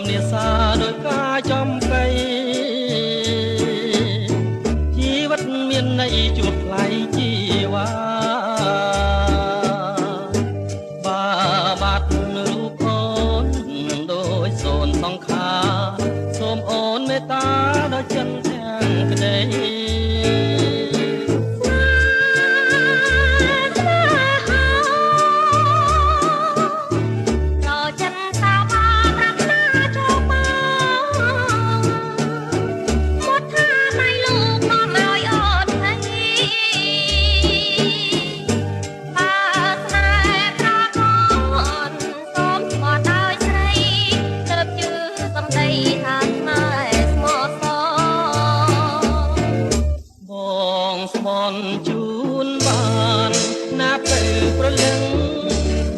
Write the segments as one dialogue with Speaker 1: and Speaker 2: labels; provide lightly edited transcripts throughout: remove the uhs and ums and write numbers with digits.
Speaker 1: មនេសាដោយការចំកៃជីវិតមានន័យជួបថ្លៃជីវ៉ាបាបាត់រូបអូនដោយសូនសង្ខាសូមអូនមេត្តាដោយចិនទាំងក្តីស្មន់ជូនបានណាប់ទៅប្រលឹង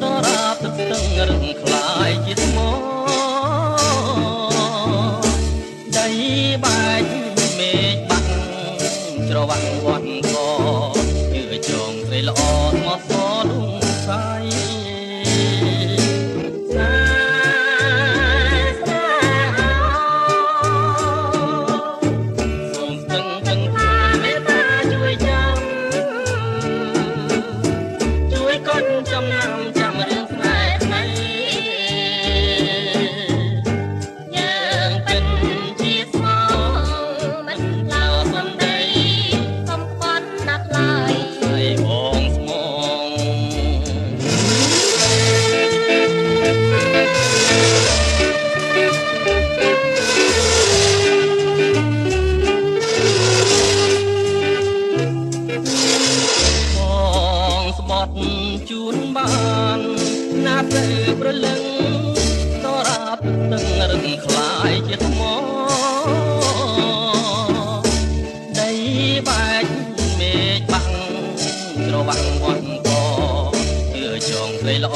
Speaker 1: ដរាបទឹកស្ទឹងរឹងខ្លាយជាថ្មដីបែកមេឃបាក់ច្រវាក់វត្តកជឿចងស្រីល្អថ្មសដួងសាយចំណាំចាំរឿងស្នេហ៍ថ្មីយើងពិតជាស្មោះមិនឡោសំដីសំខន់ណាស់ឡើយឲ្យបងស្មងបងស្បត់ជូនបានណាប់ទៅប្រលឹងដរាបទឹករឹងខ្លាយជាថ្មដីបែកមេឃបាំងច្រវាក់វត្តកជឿចងស្រីល្អ